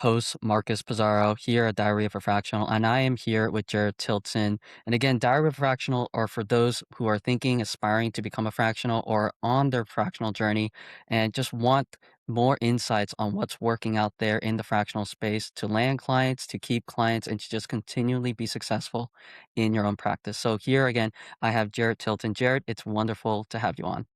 host, Marques Pizarro, here at Diary of a Fractional, and I am here with Jarrett Tilton. And again, Diary of a Fractional are for those who are thinking, aspiring to become a fractional or on their fractional journey and just want more insights on what's working out there in the fractional space to land clients, to keep clients, and to just continually be successful in your own practice. So here again, I have Jarrett Tilton. Jarrett, it's wonderful to have you on.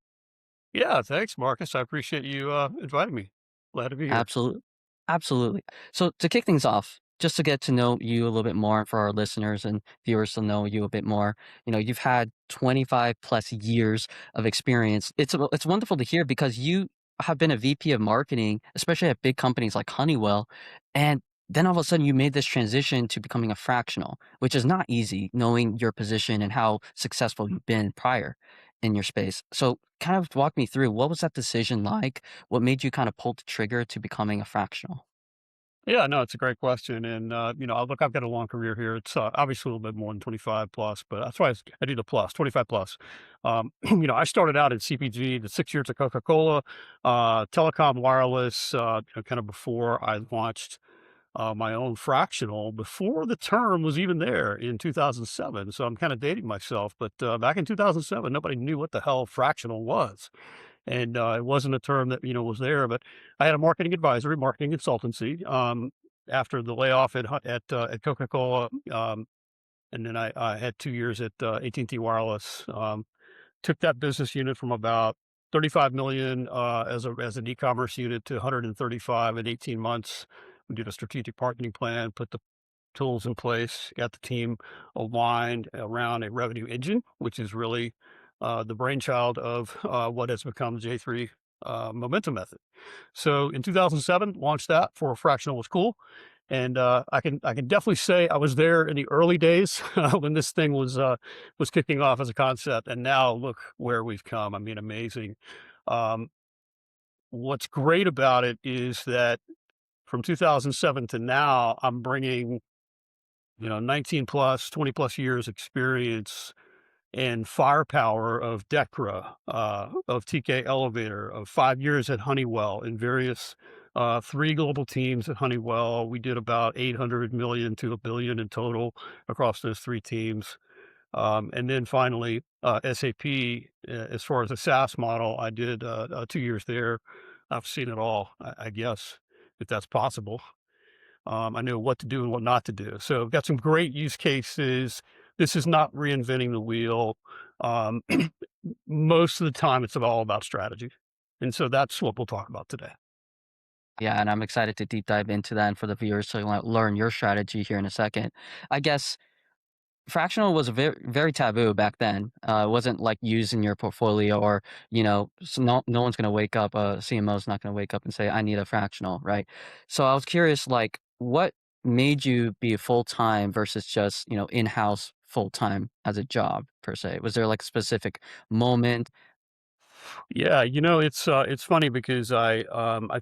Yeah, thanks, Marcus. I appreciate you inviting me. Glad to be here. Absolutely. Absolutely. So to kick things off, just to get to know you a little bit more for our listeners and viewers to know you a bit more, you've had 25 plus years of experience. It's wonderful to hear because you have been a VP of marketing, especially at big companies like Honeywell, and then all of a sudden you made this transition to becoming a fractional, which is not easy knowing your position and how successful you've been prior in your space. So kind of walk me through what was that decision like? What made you kind of pull the trigger to becoming a fractional? Yeah, no, it's a great question. And, look, I've got a long career here. It's obviously a little bit more than 25 plus, but that's why I do the plus, 25 plus. I started out in CPG, the 6 years of Coca-Cola, telecom, wireless, kind of before I launched my own fractional, before the term was even there in 2007. So I'm kind of dating myself, but back in 2007, nobody knew what the hell fractional was. And it wasn't a term that was there. But I had a marketing consultancy after the layoff at Coca-Cola, and then I had 2 years at AT&T Wireless. Took that business unit from about 35 million as an e-commerce unit to 135 in 18 months. We did a strategic partnering plan, put the tools in place, got the team aligned around a revenue engine, which is really the brainchild of what has become J3 momentum method. So in 2007, launched that for fractional was cool. And I can definitely say I was there in the early days when this thing was kicking off as a concept, and now look where we've come. I mean, amazing. Um, what's great about it is that from 2007 to now, I'm bringing 19 plus, 20 plus years experience and firepower of DECRA, of TK Elevator, of 5 years at Honeywell in various three global teams at Honeywell. We did about 800 million to a billion in total across those three teams. And then finally, SAP, as far as the SaaS model, I did 2 years there. I've seen it all, I guess, if that's possible. I know what to do and what not to do. So I've got some great use cases. This is not reinventing the wheel. Um, Most of the time, it's all about strategy. And so that's what we'll talk about today. Yeah, and I'm excited to deep dive into that and for the viewers to learn your strategy here in a second. I guess fractional was very very taboo back then. It wasn't like used in your portfolio or so no one's gonna wake up. A CMO is not gonna wake up and say I need a fractional, right? So I was curious, like, what made you be full time versus just in house full time as a job per se? Was there like a specific moment? Yeah, it's funny because I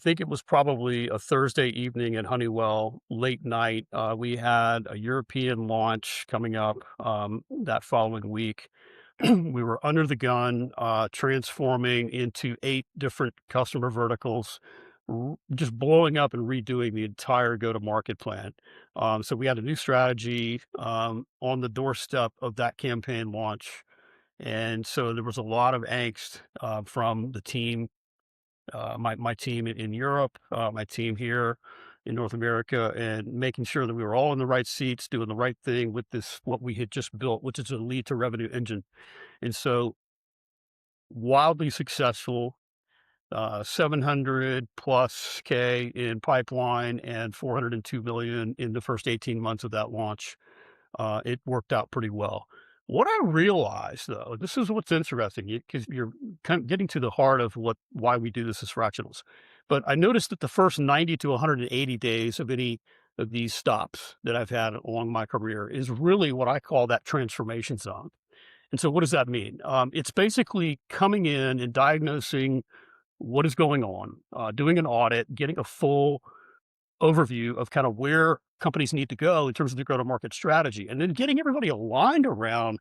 think it was probably a Thursday evening at Honeywell, late night. We had a European launch coming up that following week. We were under the gun, transforming into 8 different customer verticals, just blowing up and redoing the entire go-to-market plan. So we had a new strategy on the doorstep of that campaign launch. And so there was a lot of angst from the team, my team in Europe, my team here in North America, and making sure that we were all in the right seats, doing the right thing with this what we had just built, which is a lead to revenue engine. And so wildly successful, 700 plus K in pipeline and 402 million in the first 18 months of that launch. It worked out pretty well. What I realized, though, this is what's interesting because you're kind of getting to the heart of why we do this as fractionals. But I noticed that the first 90 to 180 days of any of these stops that I've had along my career is really what I call that transformation zone. And so, what does that mean? It's basically coming in and diagnosing what is going on, doing an audit, getting a full overview of kind of where companies need to go in terms of their go-to-market strategy, and then getting everybody aligned around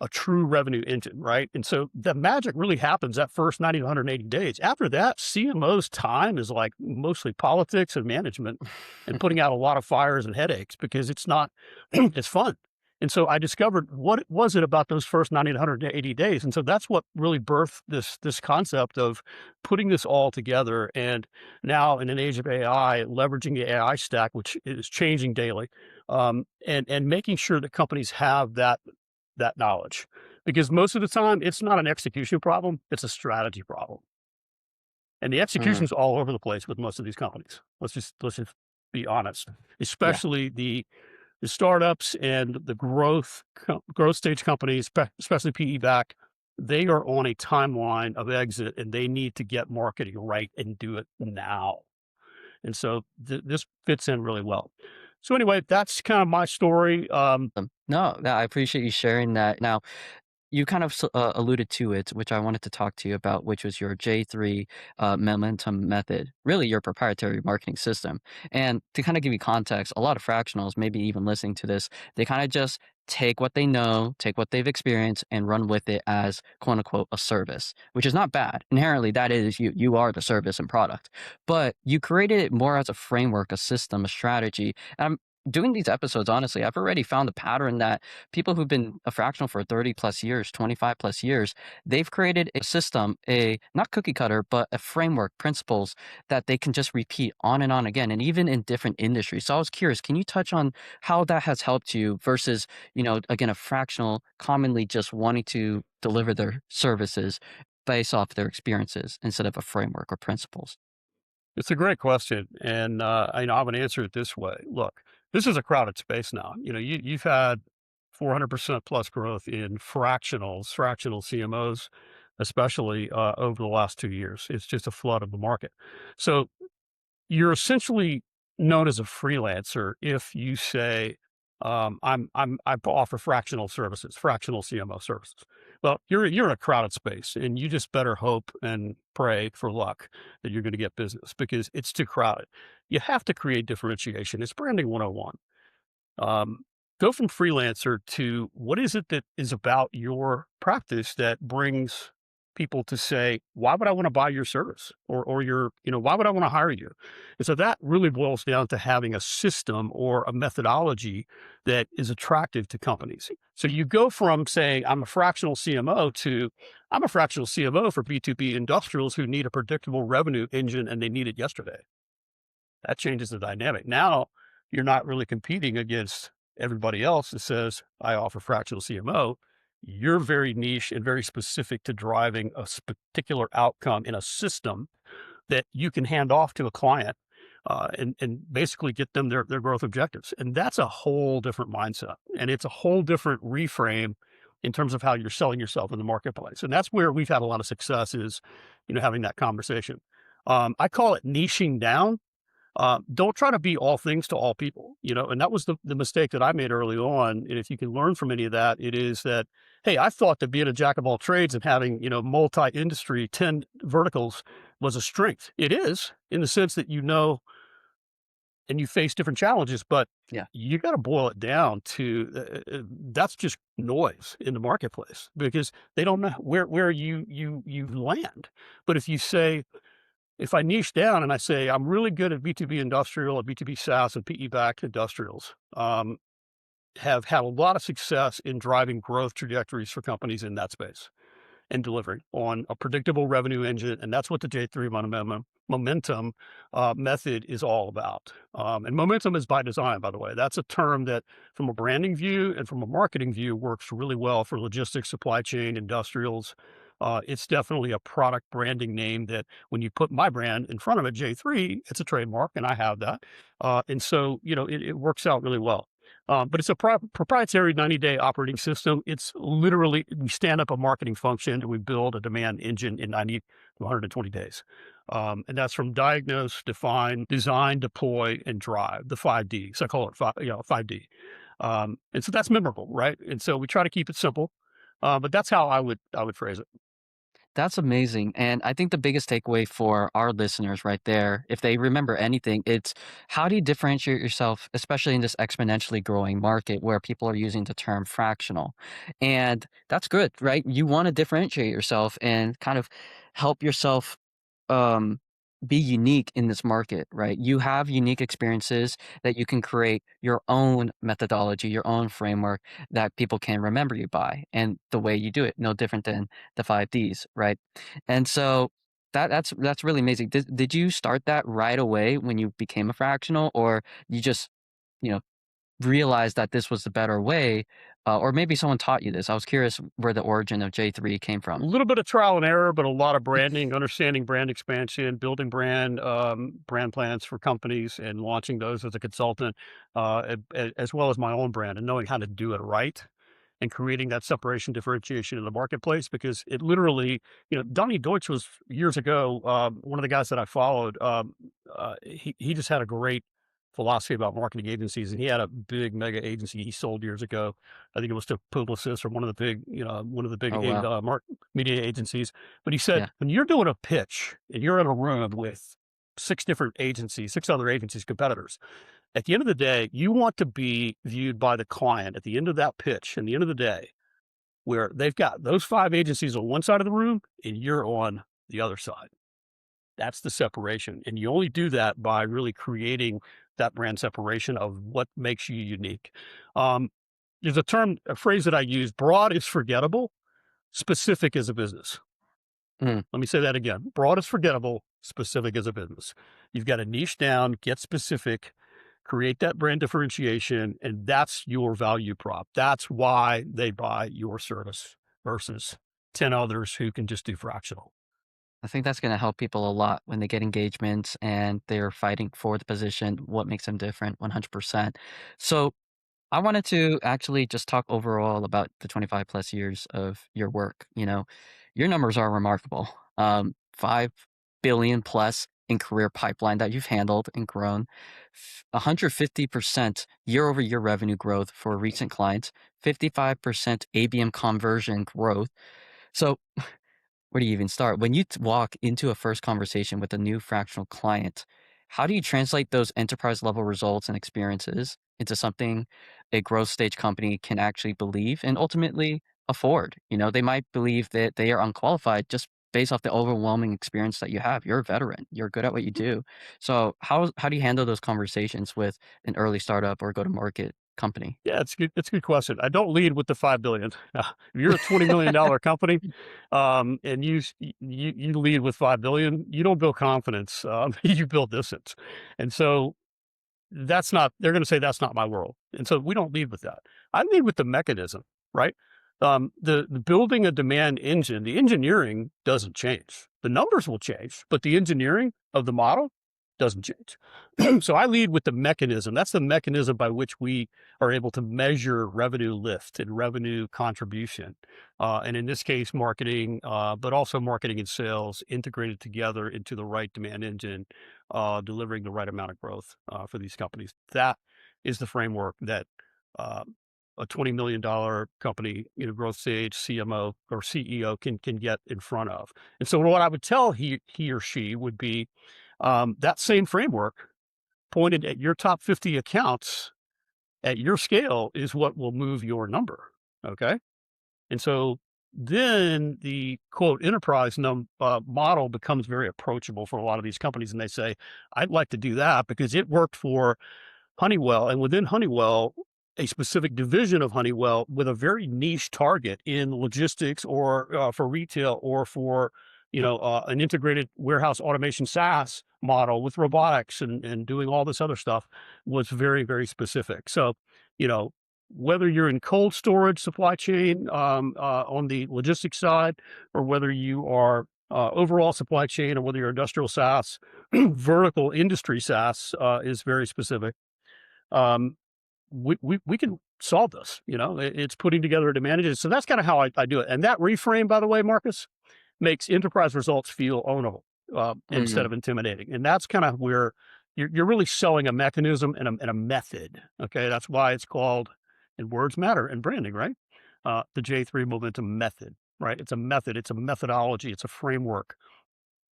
a true revenue engine, right? And so the magic really happens that first 90 to 180 days. After that, CMO's time is like mostly politics and management and putting out a lot of fires and headaches because it's not, it's fun. And so I discovered what was it about those first 90 to 180 days. And so that's what really birthed this concept of putting this all together. And now in an age of AI, leveraging the AI stack, which is changing daily, and making sure that companies have that knowledge. Because most of the time, it's not an execution problem, it's a strategy problem. And the execution Mm, is all over the place with most of these companies. Let's just be honest, yeah. especially the startups and the growth stage companies, especially PE back. They are on a timeline of exit, and they need to get marketing right and do it now. And so this fits in really well. So anyway, that's kind of my story. No, I appreciate you sharing that. Now, you kind of alluded to it, which I wanted to talk to you about, which was your J3 momentum method, really your proprietary marketing system. And to kind of give you context, a lot of fractionals, maybe even listening to this, they kind of just take what they know, take what they've experienced, and run with it as quote unquote a service, which is not bad. Inherently, that is you. You are the service and product, but you created it more as a framework, a system, a strategy. And I'm doing these episodes, honestly, I've already found a pattern that people who've been a fractional for 30 plus years, 25 plus years, they've created a system, a not cookie cutter, but a framework, principles that they can just repeat on and on again, and even in different industries. So I was curious, can you touch on how that has helped you versus, again, a fractional commonly just wanting to deliver their services based off their experiences instead of a framework or principles? It's a great question, and I would answer it this way. Look, this is a crowded space now. You've had 400% plus growth in fractional CMOs, especially over the last 2 years. It's just a flood of the market. So you're essentially known as a freelancer if you say, I offer fractional services, fractional CMO services. Well, you're in a crowded space, and you just better hope and pray for luck that you're going to get business because it's too crowded. You have to create differentiation. It's branding 101. um, Go from freelancer to what is it that is about your practice that brings people to say, why would I want to buy your service or why would I want to hire you? And so that really boils down to having a system or a methodology that is attractive to companies. So you go from saying, I'm a fractional CMO to I'm a fractional CMO for B2B industrials who need a predictable revenue engine and they need it yesterday. That changes the dynamic. Now you're not really competing against everybody else that says, I offer fractional CMO. You're very niche and very specific to driving a particular outcome in a system that you can hand off to a client and basically get them their growth objectives. And that's a whole different mindset. And it's a whole different reframe in terms of how you're selling yourself in the marketplace. And that's where we've had a lot of success is, having that conversation. I call it niching down. Don't try to be all things to all people, and that was the mistake that I made early on. And if you can learn from any of that, it is that, hey, I thought that being a jack of all trades and having, multi-industry, 10 verticals was a strength. It is in the sense that, and you face different challenges, but Yeah. you got to boil it down to that's just noise in the marketplace because they don't know where you land. But if I niche down and I say I'm really good at B2B industrial or B2B SaaS and PE-backed industrials, have had a lot of success in driving growth trajectories for companies in that space and delivering on a predictable revenue engine. And that's what the J3 momentum method is all about. And momentum is by design, by the way. That's a term that, from a branding view and from a marketing view, works really well for logistics, supply chain, industrials. It's definitely a product branding name that when you put my brand in front of it, J3, it's a trademark, and I have that. And so, it works out really well. But it's a proprietary 90-day operating system. It's literally, we stand up a marketing function and we build a demand engine in 90 to 120 days. And that's from diagnose, define, design, deploy, and drive, the 5Ds. I call it 5D. And so that's memorable, right? And so we try to keep it simple. But that's how I would phrase it. That's amazing, and I think the biggest takeaway for our listeners right there, if they remember anything, it's how do you differentiate yourself, especially in this exponentially growing market where people are using the term fractional, and that's good, right? You wanna differentiate yourself and kind of help yourself um, be unique in this market, right? You have unique experiences that you can create your own methodology, your own framework that people can remember you by, and the way you do it, no different than the 5 Ds, right? And so that's really amazing. Did you start that right away when you became a fractional, or you just, you know, realized that this was the better way, or maybe someone taught you this? I was curious where the origin of J3 came A from. little bit of trial and error, but a lot of branding, understanding brand expansion, building brand plans for companies and launching those as a consultant, as well as my own brand and knowing how to do it right and creating that separation differentiation in the marketplace because it literally, Donnie Deutsch was years ago, one of the guys that I followed. He just had a great philosophy about marketing agencies, and he had a big mega agency he sold years ago. I think it was to Publicis or one of the big Oh, wow. media agencies. But he said, Yeah. when you're doing a pitch and you're in a room with six other agencies, competitors, at the end of the day, you want to be viewed by the client at the end of that pitch, and the end of the day, where they've got those 5 agencies on one side of the room and you're on the other side. That's the separation, and you only do that by really creating that brand separation of what makes you unique. Um, there's a phrase that I use, broad is forgettable, specific is a business. Mm. Let me say that again. Broad is forgettable, specific is a business. You've got to niche down, get specific, create that brand differentiation, and that's your value prop. That's why they buy your service versus 10 others who can just do fractional. I think that's gonna help people a lot when they get engagements and they're fighting for the position, what makes them different, 100%. So, I wanted to actually just talk overall about the 25 plus years of your work. Your numbers are remarkable. 5 billion plus in career pipeline that you've handled and grown, 150% year over year revenue growth for recent clients, 55% ABM conversion growth. So where do you even start? When you walk into a first conversation with a new fractional client, how do you translate those enterprise level results and experiences into something a growth stage company can actually believe and ultimately afford? They might believe that they are unqualified just based off the overwhelming experience that you have. You're a veteran. You're good at what you do. So how do you handle those conversations with an early startup or go to market company? Yeah, it's good. It's a good question. I don't lead with the 5 billion. If you're a $20 million company, and you lead with 5 billion, you don't build confidence. You build distance, and so that's not. They're going to say that's not my world, and so we don't lead with that. I lead with the mechanism, right? The building a demand engine, the engineering doesn't change. The numbers will change, but the engineering of the model doesn't change. So I lead with the mechanism. That's the mechanism by which we are able to measure revenue lift and revenue contribution. And in this case, marketing, but also marketing and sales integrated together into the right demand engine, delivering the right amount of growth for these companies. That is the framework that uh, a $20 million company, growth stage CMO or CEO can get in front of. And so what I would tell he or she would be that same framework pointed at your top 50 accounts at your scale is what will move your number. Okay. And so then the quote enterprise model becomes very approachable for a lot of these companies. And they say, I'd like to do that because it worked for Honeywell, and within Honeywell, a specific division of Honeywell with a very niche target in logistics or for retail or for an integrated warehouse automation SaaS model with robotics and doing all this other stuff was very, very specific. So, you know, whether you're in cold storage supply chain on the logistics side, or whether you are overall supply chain, or whether you're industrial SaaS, vertical industry SaaS is very specific. um, we can solve this. It's putting together a demand engine. So that's kind of how I do it. And that reframe, by the way, Marcus, makes enterprise results feel ownable instead Mm. of intimidating. And that's kind of where you're really selling a mechanism and a method. Okay. That's why it's called, and words matter in branding, right? The J3 momentum method. right? It's a method, it's a methodology, it's a framework,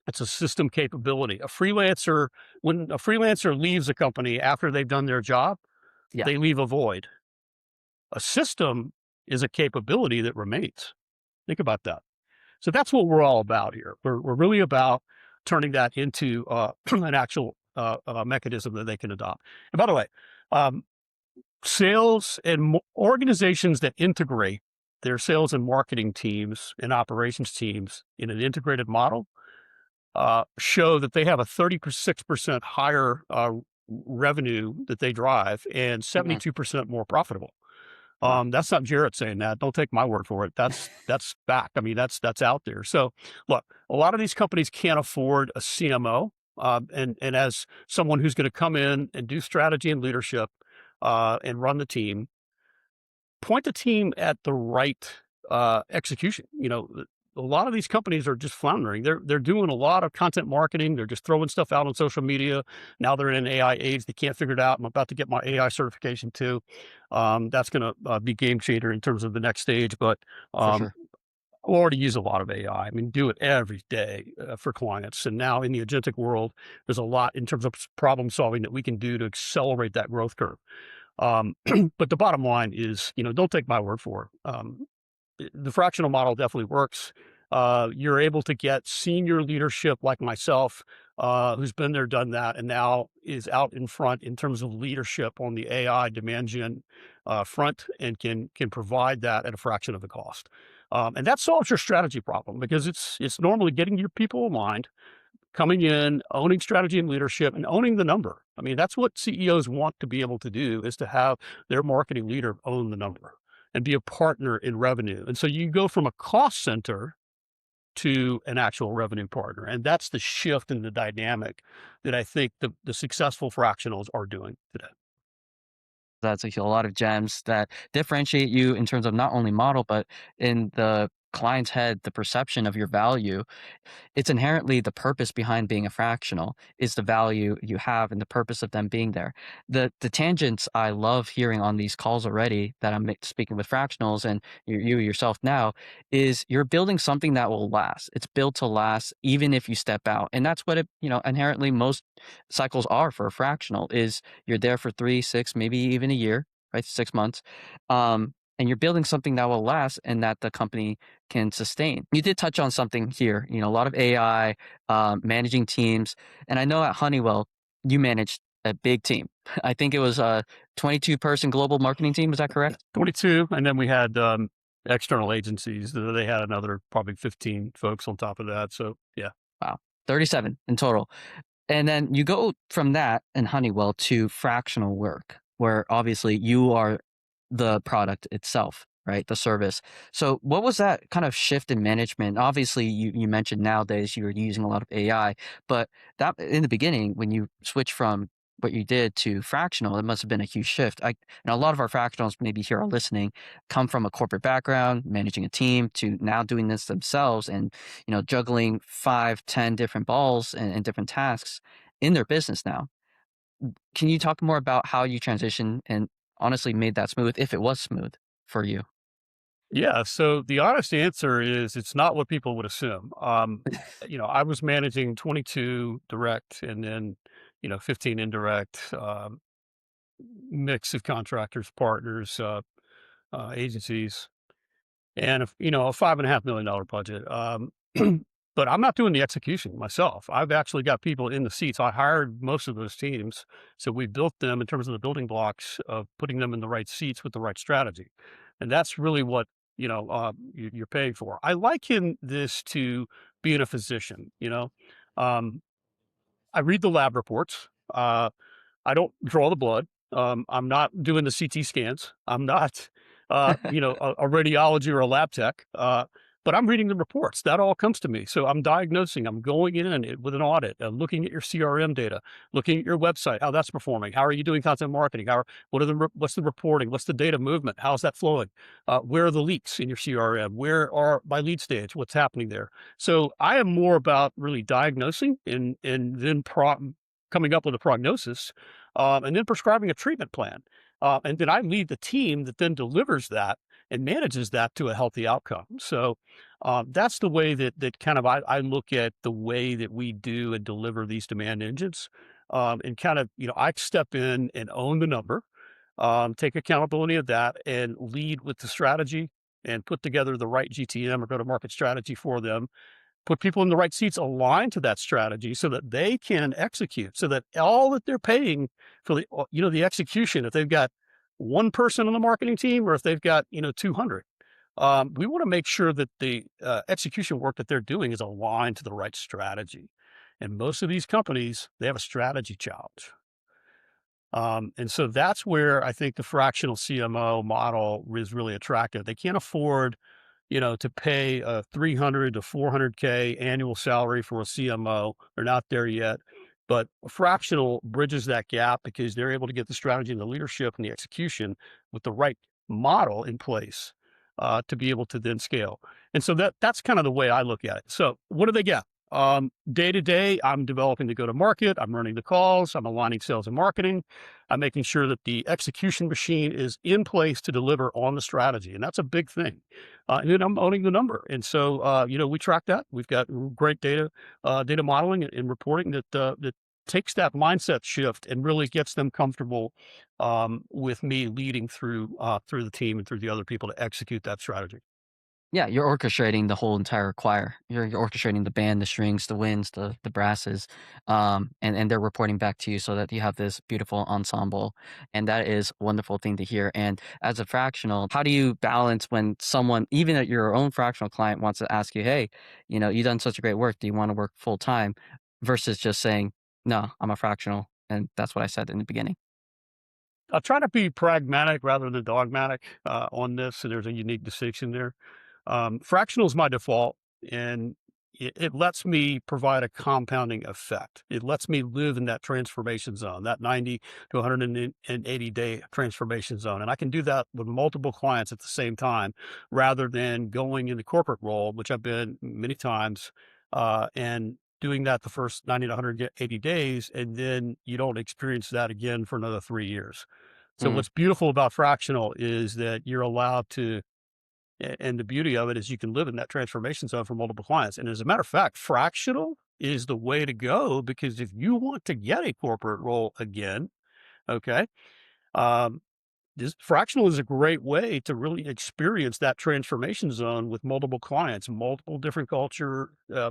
it's a system capability. When a freelancer leaves a company after they've done their job, Yeah. they leave a void. A system is a capability that remains. Think about that. So that's what we're all about here. We're really about turning that into an actual mechanism that they can adopt. And by the way, um, sales and organizations that integrate their sales and marketing teams and operations teams in an integrated model show that they have a 36% higher revenue that they drive and Mhm. 72% more profitable. Wow. That's not Jarrett saying that. Don't take my word for it. That's fact. I mean, that's out there. So look, a lot of these companies can't afford a CMO. And as someone who's going to come in and do strategy and leadership and run the team, point the team at the right execution. A lot of these companies are just floundering. They're doing a lot of content marketing. They're just throwing stuff out on social media. Now they're in an AI age. They can't figure it out. I'm about to get my AI certification too. That's going to be game changer in terms of the next stage. But For um, sure. I already use a lot of AI. I mean, do it every day for clients. And now in the agentic world, there's a lot in terms of problem solving that we can do to accelerate that growth curve. Um, but the bottom line is, don't take my word for it. The fractional model definitely works. You're able to get senior leadership like myself, who's been there, done that, and now is out in front in terms of leadership on the AI demand gen front, and can provide that at a fraction of the cost. And that solves your strategy problem because it's normally getting your people aligned, coming in, owning strategy and leadership, and owning the number. I mean, that's what CEOs want to be able to do, is to have their marketing leader own the number and be a partner in revenue. And so you go from a cost center to an actual revenue partner. And that's the shift in the dynamic that I think the successful fractionals are doing today. That's a lot of gems that differentiate you in terms of not only model, but in the client's head, the perception of your value. It's inherently the purpose behind being a fractional is the value you have and the purpose of them being there. The tangents I love hearing on these calls already that I'm speaking with fractionals and you yourself now is you're building something that will last. It's built to last even if you step out. And that's what inherently most cycles are for a fractional is you're there for 3, 6, maybe even a year, right? 6 months. And you're building something that will last and that the company can sustain. You did touch on something here, a lot of AI, managing teams. And I know at Honeywell, you managed a big team. I think it was a 22-person global marketing team. Is that correct? 22. And then we had external agencies. They had another probably 15 folks on top of that. So, yeah. Wow. 37 in total. And then you go from that in Honeywell to fractional work, where obviously you are the product itself, right? The service. So what was that kind of shift in management? Obviously, you mentioned nowadays you're using a lot of AI, but that in the beginning, when you switch from what you did to fractional, it must have been a huge shift. A lot of our fractionals maybe here are listening, come from a corporate background, managing a team to now doing this themselves and, juggling 5, 10 different balls and different tasks in their business now. Can you talk more about how you transitioned and honestly made that smooth, if it was smooth for you? Yeah. So the honest answer is it's not what people would assume. I was managing 22 direct and then, 15 indirect, mix of contractors, partners, agencies, and a $5.5 million budget. But I'm not doing the execution myself. I've actually got people in the seats. I hired most of those teams, so we built them in terms of the building blocks of putting them in the right seats with the right strategy, and that's really what you're paying for. I liken this to being a physician. Um, I read the lab reports. I don't draw the blood. I'm not doing the CT scans. I'm not, a radiology or a lab tech. But I'm reading the reports. That all comes to me. So I'm diagnosing. I'm going in with an audit, looking at your CRM data, looking at your website, how that's performing. How are you doing content marketing? What's the reporting? What's the data movement? How's that flowing? Where are the leaks in your CRM? Where are by lead stage? What's happening there? So I am more about really diagnosing and then coming up with a prognosis and then prescribing a treatment plan. And then I lead the team that then delivers that and manages that to a healthy outcome. So that's the way that kind of I look at the way that we do and deliver these demand engines. And kind of, I step in and own the number, take accountability of that, and lead with the strategy and put together the right GTM or go to market strategy for them, put people in the right seats aligned to that strategy so that they can execute, so that all that they're paying for the execution, if they've got one person on the marketing team or if they've got, 200, we want to make sure that the execution work that they're doing is aligned to the right strategy. And most of these companies, they have a strategy challenge. And so that's where I think the fractional CMO model is really attractive. They can't afford, to pay a 300 to 400K annual salary for a CMO. They're not there yet. But fractional bridges that gap because they're able to get the strategy and the leadership and the execution with the right model in place to be able to then scale. And so that's kind of the way I look at it. So what do they get? Day to day, I'm developing the go to market. I'm running the calls. I'm aligning sales and marketing. I'm making sure that the execution machine is in place to deliver on the strategy. And that's a big thing. And then I'm owning the number. And so, we track that. We've got great data modeling and reporting that takes that mindset shift and really gets them comfortable with me leading through the team and through the other people to execute that strategy. Yeah, you're orchestrating the whole entire choir. You're orchestrating the band, the strings, the winds, the brasses, and they're reporting back to you so that you have this beautiful ensemble, and that is a wonderful thing to hear. And as a fractional, how do you balance when someone, even at your own fractional client, wants to ask you, "Hey, you've done such a great work. Do you want to work full time?" Versus just saying, "No, I'm a fractional," and that's what I said in the beginning. I'll try to be pragmatic rather than dogmatic on this. So there's a unique distinction there. Fractional is my default, and it lets me provide a compounding effect. It lets me live in that transformation zone, that 90 to 180-day transformation zone. And I can do that with multiple clients at the same time rather than going in the corporate role, which I've been many times, and doing that the first 90 to 180 days. And then you don't experience that again for another 3 years. So Mm, what's beautiful about fractional is that you're allowed to and the beauty of it is you can live in that transformation zone for multiple clients. And as a matter of fact, fractional is the way to go because if you want to get a corporate role again, okay, um, this fractional is a great way to really experience that transformation zone with multiple clients, multiple different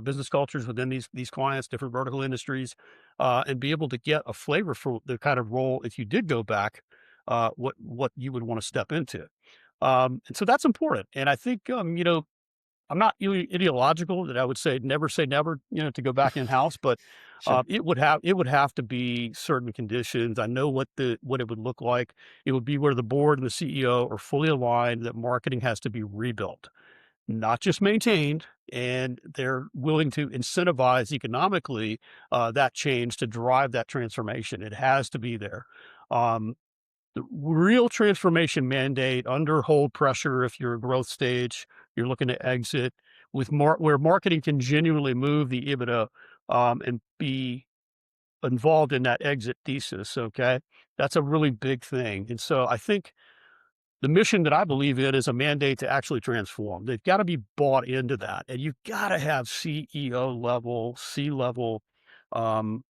business cultures within these clients, different vertical industries, and be able to get a flavor for the kind of role if you did go back, what you would want to step into. And so that's important. And I think, I'm not ideological that I would say never, to go back in house, but sure. it would have to be certain conditions. I know what it would look like. It would be where the board and the CEO are fully aligned that marketing has to be rebuilt, not just maintained, and they're willing to incentivize economically that change to drive that transformation. It has to be there. Um, the real transformation mandate under hold pressure if you're a growth stage, you're looking to exit with where marketing can genuinely move the EBITDA, and be involved in that exit thesis, okay? That's a really big thing, and so I think the mission that I believe in is a mandate to actually transform. They've gotta be bought into that, and you've gotta have CEO level, C-level, um,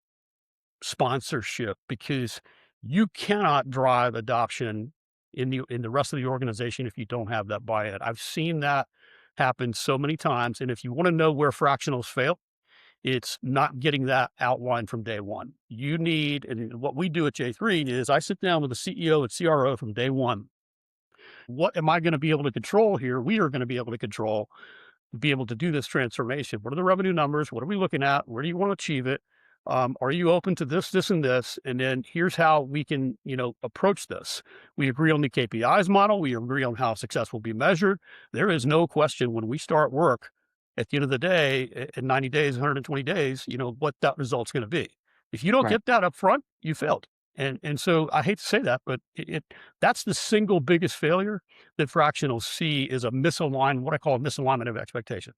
sponsorship because you cannot drive adoption in the rest of the organization if you don't have that buy-in. I've seen that happen so many times, and if you wanna know where fractionals fail, it's not getting that outlined from day one. You need and what we do at J3 is I sit down with the CEO and CRO from day one. What am I gonna be able to control here? We are gonna be able to control be able to do this transformation. What are the revenue numbers? What are we looking at? Where do you want to achieve it? Are you open to this, this, and this? And then here's how we can, approach this. We agree on the KPIs model. We agree on how success will be measured. There is no question when we start work at the end of the day, in 90 days, 120 days, what that result's going to be. If you don't Right. get that up front, you failed. And so I hate to say that, but that's the single biggest failure that fractionals see is what I call a misalignment of expectation.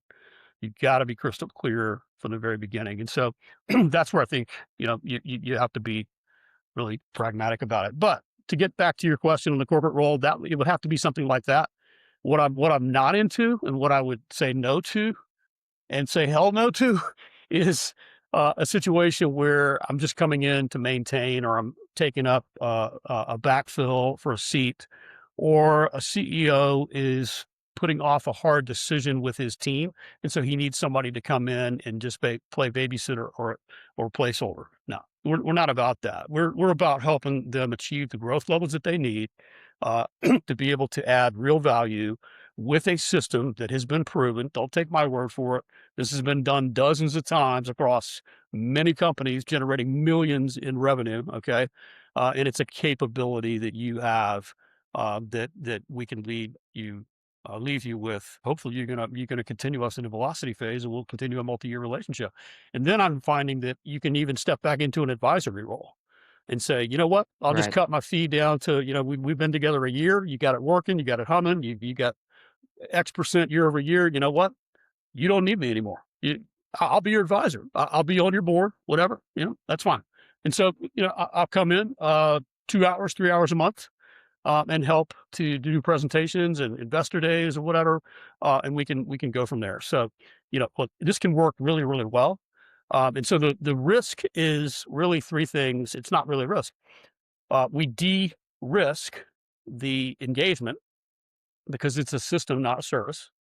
You've got to be crystal clear from the very beginning. And so that's where I think, you have to be really pragmatic about it. But to get back to your question on the corporate role, that it would have to be something like that. What I'm not into and what I would say no to and say hell no to is a situation where I'm just coming in to maintain or I'm taking up a backfill for a seat, or a CEO is putting off a hard decision with his team. And so he needs somebody to come in and just play babysitter or placeholder. No, we're not about that. We're about helping them achieve the growth levels that they need to be able to add real value with a system that has been proven. Don't take my word for it. This has been done dozens of times across many companies, generating millions in revenue. Okay, and it's a capability that you have that we can leave you with. Hopefully, you're gonna continue us in a velocity phase, and we'll continue a multi-year relationship. And then I'm finding that you can even step back into an advisory role and say, you know what, I'll just Right. cut my fee down to, we've been together a year. You got it working. You got it humming. You got X% year over year. You know what? You don't need me anymore. I'll be your advisor. I'll be on your board, whatever, that's fine. And so, I'll come in 2 hours, 3 hours a month, and help to do presentations and investor days or whatever. And we can go from there. So, look, this can work really, really well. And so the risk is really three things. It's not really risk. We de-risk the engagement because it's a system, not a service.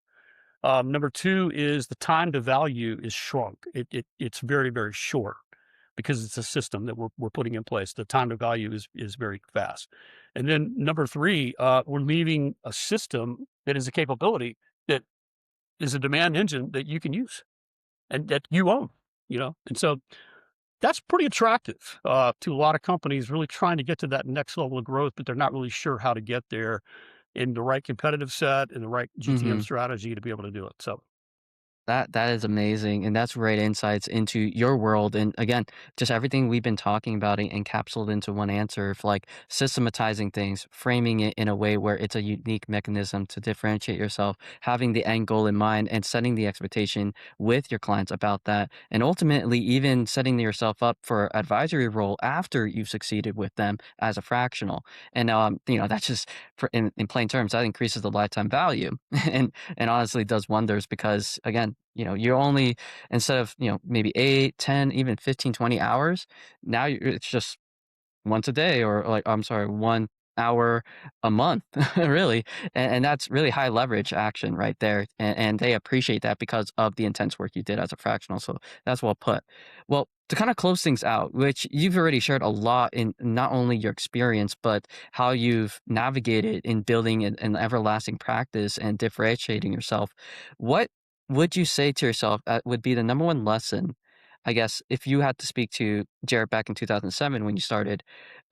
Number two is the time to value is shrunk. It's very, very short because it's a system that we're putting in place. The time to value is very fast. And then number three, we're leaving a system that is a capability that is a demand engine that you can use and that you own, And so that's pretty attractive to a lot of companies really trying to get to that next level of growth, but they're not really sure how to get there in the right competitive set and the right GTM Mhm. strategy to be able to do it. So That is amazing, and that's great insights into your world, and again, just everything we've been talking about encapsulated into one answer of like systematizing things, framing it in a way where it's a unique mechanism to differentiate yourself, having the end goal in mind, and setting the expectation with your clients about that, and ultimately even setting yourself up for advisory role after you've succeeded with them as a fractional. And that's just for in plain terms, that increases the lifetime value. And honestly does wonders because again, you're only instead of, maybe 8, 10, even 15, 20 hours, now it's just once a day or like I'm sorry, 1 hour a month, really, and that's really high leverage action right there, and they appreciate that because of the intense work you did as a fractional, so that's well put. Well, to kinda close things out, which you've already shared a lot in not only your experience, but how you've navigated in building an everlasting practice and differentiating yourself, what would you say to yourself would be the number one lesson, I guess, if you had to speak to Jarrett back in 2007 when you started,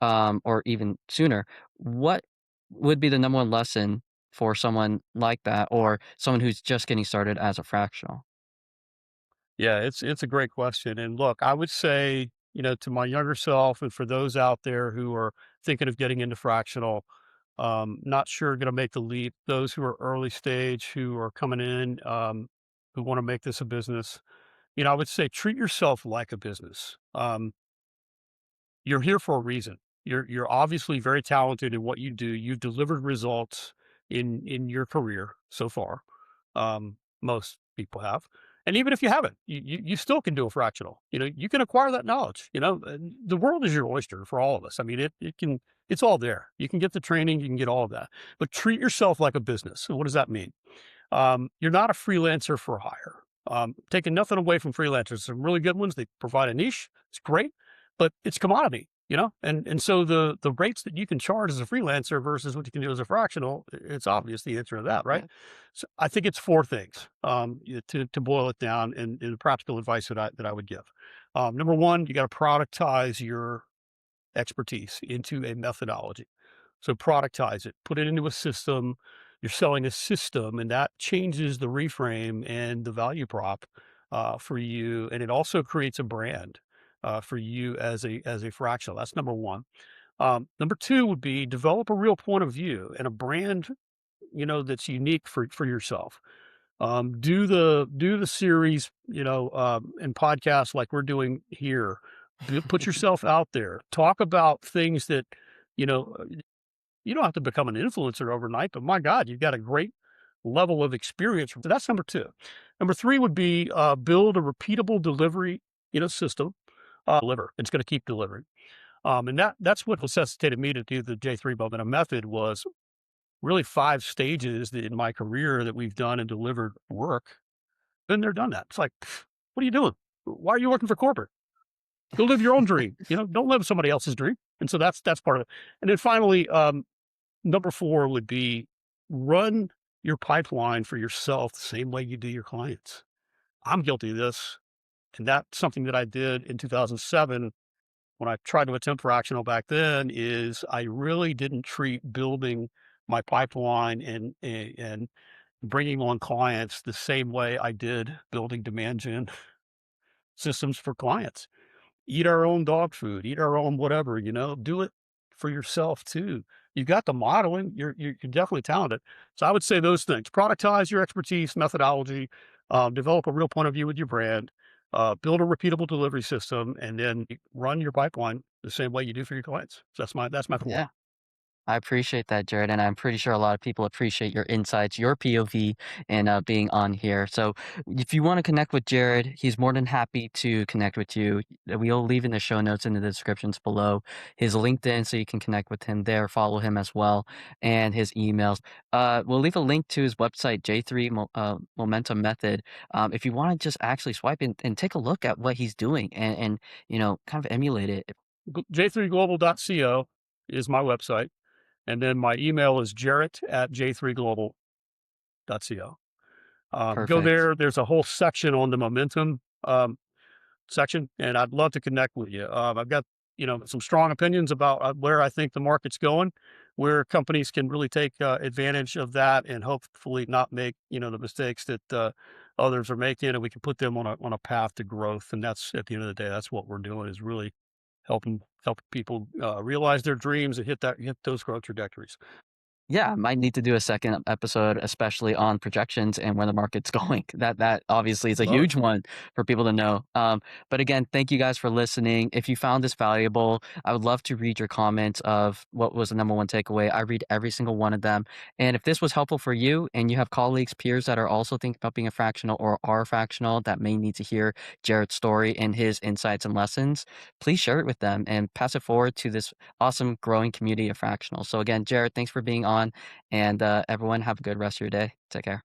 or even sooner, what would be the number one lesson for someone like that or someone who's just getting started as a fractional? yeah, it's a great question. And look, I would say, to my younger self and for those out there who are thinking of getting into fractional, not sure going to make the leap, those who are early stage, who are coming in, who want to make this a business, I would say treat yourself like a business. You're here for a reason. You're obviously very talented in what you do. You've delivered results in your career so far. Most people have. And even if you haven't, you still can do a fractional. You can acquire that knowledge. And the world is your oyster for all of us. I mean, it's all there. You can get the training, you can get all of that. But treat yourself like a business. So what does that mean? You're not a freelancer for hire. Taking nothing away from freelancers. Some really good ones. They provide a niche. It's great, but it's commodity, and so the rates that you can charge as a freelancer versus what you can do as a fractional, it's obvious the answer to that, right? Yeah. So I think it's four things to boil it down, and the practical advice that I would give. Number one, you got to productize your expertise into a methodology. So productize it, put it into a system. You're selling a system, and that changes the reframe and the value prop for you, and it also creates a brand for you as a fractional. That's number one. Number two would be develop a real point of view and a brand, that's unique for yourself. Do the series, and podcasts like we're doing here Put yourself out there. Talk about things that, you know, you don't have to become an influencer overnight, but my God, you've got a great level of experience. So that's number 2. Number 3 would be, build a repeatable delivery, system. Deliver. It's gonna keep delivering. And that's what necessitated me to do the J3 Momentum method was really 5 stages that in my career that we've done and delivered work. Been there, done that. It's like, what are you doing? Why are you working for corporate? Go live your own dream. Don't live somebody else's dream. And so that's part of it. And then finally, number 4 would be run your pipeline for yourself the same way you do your clients. I'm guilty of this, and that's something that I did in 2007 when I tried to attempt fractional back then is I really didn't treat building my pipeline and bringing on clients the same way I did building demand gen systems for clients. Eat our own dog food, eat our own whatever, do it for yourself too. You got the modeling, you're definitely talented. So I would say those things: productize your expertise, methodology, develop a real point of view with your brand, build a repeatable delivery system, and then run your pipeline the same way you do for your clients. So that's my 4. Yeah. I appreciate that, Jared, and I'm pretty sure a lot of people appreciate your insights, your POV, and being on here. So, if you want to connect with Jared, he's more than happy to connect with you. We'll leave in the show notes in the descriptions below his LinkedIn, so you can connect with him there, follow him as well, and his emails. We'll leave a link to his website, Momentum Method. If you want to just actually swipe and take a look at what he's doing and kind of emulate it. J3global.co is my website. And then my email is Jarrett at J3global.co. Go Perfect. there. There's a whole section on the momentum section, and I'd love to connect with you. I've got some strong opinions about where I think the market's going, where companies can really take advantage of that, and hopefully not make the mistakes that others are making, and we can put them on a path to growth. And that's at the end of the day, that's what we're doing is really help people realize their dreams and hit those growth trajectories. Yeah, might need to do a second episode, especially on projections and where the market's going. That obviously is a Love it. huge one for people to know. But again, thank you guys for listening. If you found this valuable, I would love to read your comments of what was the number one takeaway. I read every single one of them. And if this was helpful for you and you have colleagues, peers that are also thinking about being a fractional or are fractional that may need to hear Jared's story and his insights and lessons, please share it with them and pass it forward to this awesome growing community of fractionals. So again, Jared, thanks for being on, and everyone have a good rest of your day. Take care.